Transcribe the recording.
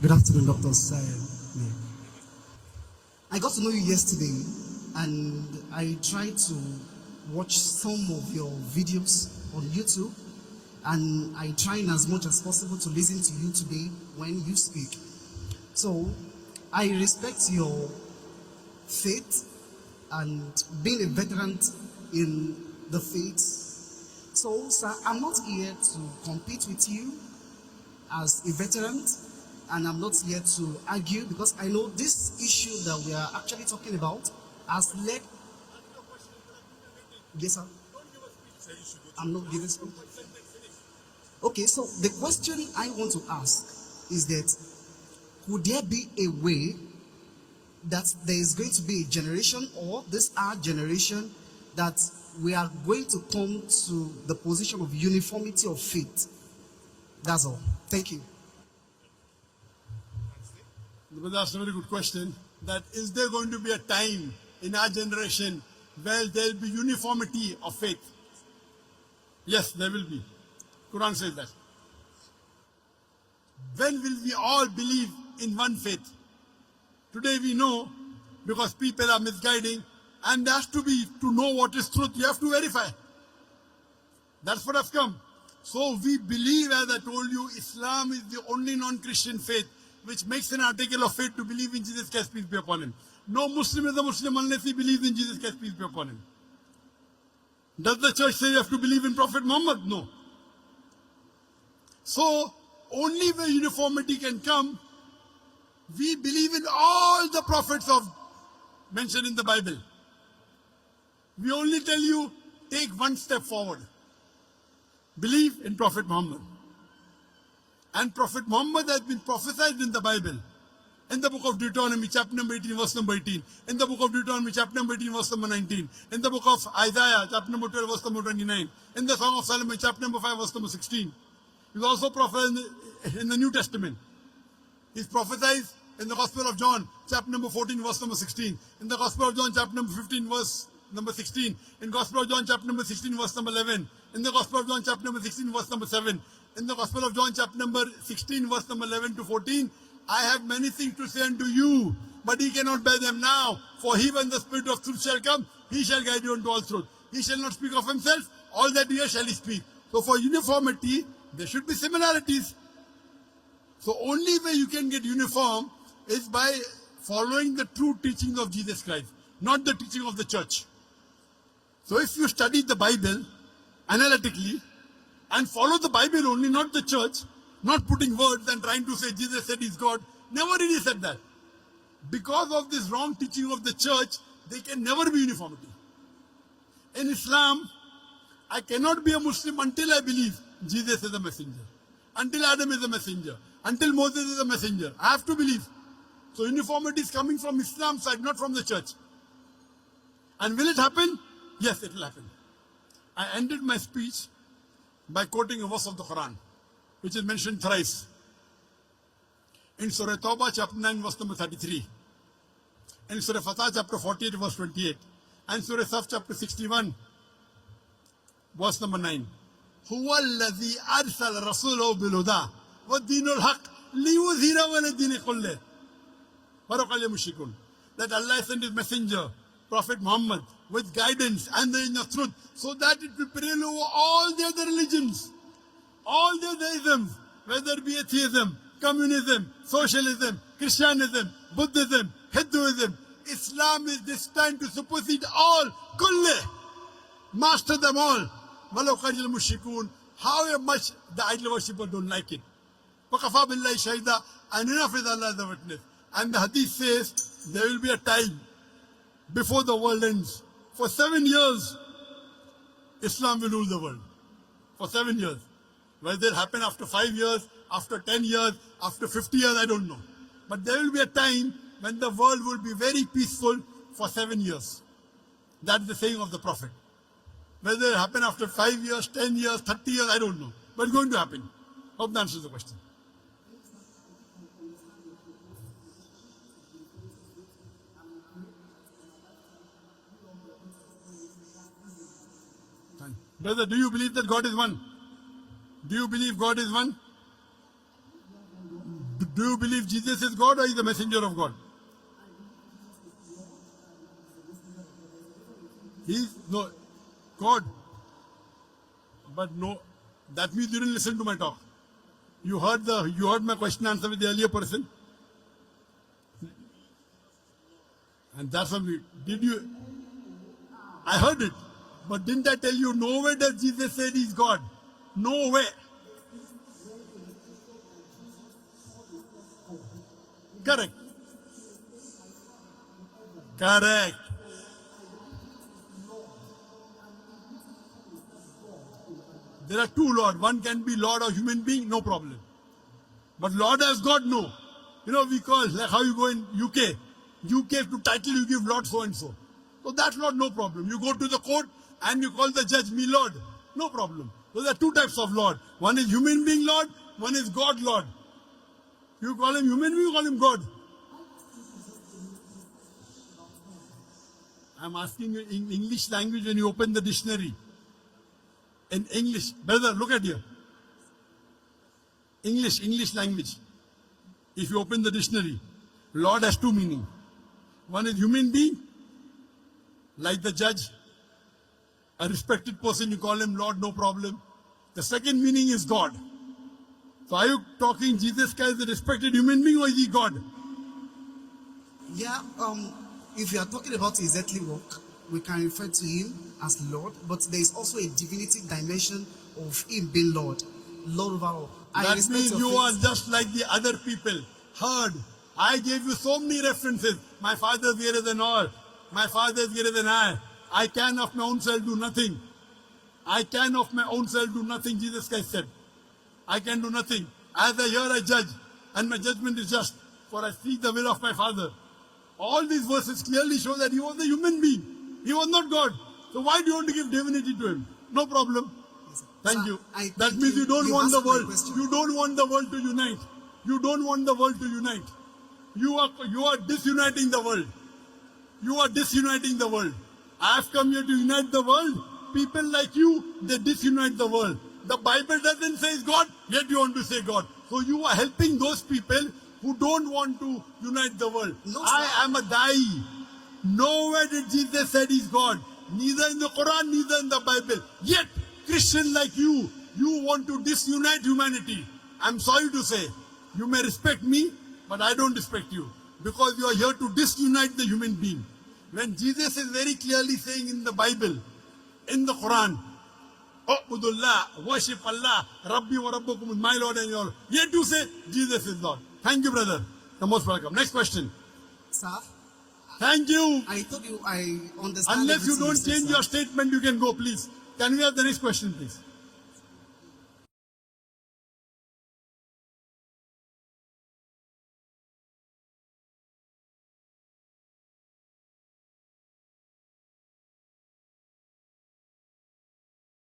Good afternoon, Dr. Zakir Naik. I got to know you yesterday, and I tried to watch some of your videos on YouTube, and I try as much as possible to listen to you today when you speak. So, I respect your faith and being a veteran in the faith. So, sir, I'm not here to compete with you as a veteran, and I'm not here to argue, because I know this issue that we are actually talking about has led. Yes, sir. I'm not giving speech. Okay, so the question I want to ask is that, could there be a way that there is going to be a generation, or this our generation, that we are going to come to the position of uniformity of faith? That's all. Thank you. The brother asked a very good question, that is there going to be a time in our generation where there will be uniformity of faith? Yes, there will be. Quran says that. When will we all believe in one faith? Today we know, because people are misguiding, and there has to be, to know what is truth, you have to verify. That's what has come. So we believe, as I told you, Islam is the only non-Christian faith which makes an article of faith to believe in Jesus Christ, peace be upon him. No Muslim is a Muslim unless he believes in Jesus Christ, peace be upon him. Does the church say you have to believe in Prophet Muhammad? No. So, only where uniformity can come, we believe in all the prophets of mentioned in the Bible. We only tell you, take one step forward. Believe in Prophet Muhammad. And Prophet Muhammad has been prophesied in the Bible. In the book of Deuteronomy, chapter number 18, verse number 18. In the book of Deuteronomy, chapter number 18, verse number 19. In the book of Isaiah, chapter number 12, verse number 29. In the Song of Solomon, chapter number 5, verse number 16. He's also prophesied in the New Testament. He's prophesied in the Gospel of John, chapter number 14, verse number 16. In the Gospel of John, chapter number 15, verse number 16. In Gospel of John, chapter number 16, verse number 11. In the Gospel of John, chapter number 16, verse number 7. In the Gospel of John, chapter number 16, verse number 11 to 14, I have many things to say unto you, but ye cannot bear them now. For he, when the Spirit of truth shall come, he shall guide you unto all truth. He shall not speak of himself, all that he hears shall he speak. So for uniformity, there should be similarities. So only way you can get uniform is by following the true teachings of Jesus Christ, not the teaching of the church. So if you study the Bible analytically, and follow the Bible only, not the church, not putting words and trying to say Jesus said he's God. Never really said that. Because of this wrong teaching of the church, there can never be uniformity. In Islam, I cannot be a Muslim until I believe Jesus is a messenger, until Adam is a messenger, until Moses is a messenger. I have to believe. So uniformity is coming from Islam's side, not from the church. And will it happen? Yes, it will happen. I ended my speech by quoting a verse of the Quran, which is mentioned thrice. In Surah Tawbah, chapter 9, verse number 33. In Surah Fatah, chapter 48, verse 28. And Surah Saf, chapter 61, verse number 9. هُوَ الَّذِي أَرْسَلَ رَسُولَهُ بِالْهُدَى وَالدِّينُ الْحَقِّ لِيُظْهِرَهُ عَلَى الدِّينِ كُلِّهِ وَلَوْ كَرِهَ الْمُشْرِكُونَ. That Allah sent his messenger, Prophet Muhammad, with guidance and the inner truth, so that it will prevail over all the other religions, all the other isms, whether it be atheism, communism, socialism, Christianism, Buddhism, Hinduism. Islam is destined to supersede all, kulle, master them all. وَلَوْ كَرِهَ الْمُشْرِكُونَ. However much the idol worshippers don't like it. وَكَفَى بِاللَّهِ شَهِيدًا. And enough is Allah as a witness. And the hadith says there will be a time before the world ends. For 7 years, Islam will rule the world. For 7 years. Whether it happen after 5 years, after 10 years, after 50 years, I don't know. But there will be a time when the world will be very peaceful for 7 years. That's the saying of the Prophet. Whether it happen after 5 years, 10 years, 30 years, I don't know. But it's going to happen. Hope that answers the question. Brother, do you believe that God is one? Do you believe God is one? Do you believe Jesus is God or is the messenger of God? He's no God. But no, that means you didn't listen to my talk. You heard my question answer with the earlier person. And that's what did you? I heard it. But didn't I tell you nowhere does Jesus say he's God? Nowhere. Correct. Correct. There are two Lord. One can be Lord or human being, no problem. But Lord as God, no. You know, we call, like how you go in UK. UK to title you give Lord so and so. So that's not no problem. You go to the court and you call the judge me Lord. No problem. So there are two types of Lord. One is human being Lord, one is God Lord. You call him human being, you call him God. I'm asking you in English language when you open the dictionary. In English, brother, look at here. English language. If you open the dictionary, Lord has two meanings. One is human being, like the judge, a respected person, you call him Lord, no problem. The second meaning is God. So are you talking Jesus Christ is a respected human being or is he God? Yeah, if you are talking about his earthly work, we can refer to him as Lord, but there is also a divinity dimension of him being Lord. Lord over all. That means you are just like the other people. Heard. I gave you so many references. My Father is greater than all. My Father is greater than I. I can of my own self do nothing. I can of my own self do nothing, Jesus Christ said. I can do nothing. As I hear, I judge. And my judgment is just. For I seek the will of my Father. All these verses clearly show that he was a human being. He was not God. So why do you want to give divinity to him? No problem. Thank you. That means you don't want the world. You don't want the world to unite. You don't want the world to unite. You are disuniting the world. You are disuniting the world. I have come here to unite the world. People like you, they disunite the world. The Bible doesn't say God, yet you want to say God. So you are helping those people who don't want to unite the world. No, I am a da'i. Nowhere did Jesus say he's God. Neither in the Quran, neither in the Bible. Yet, Christian like you want to disunite humanity. I'm sorry to say, you may respect me, but I don't respect you. Because you are here to disunite the human being. When Jesus is very clearly saying in the Bible, in the Quran, U'budullah, worship Allah, Rabbi wa Rabbukum, my Lord and your Lord. Yet you say, Jesus is Lord. Thank you, brother. You're most welcome. Next question. Sir? Thank you. I told you I understand. Unless you don't change your statement, you can go, please. Can we have the next question, please?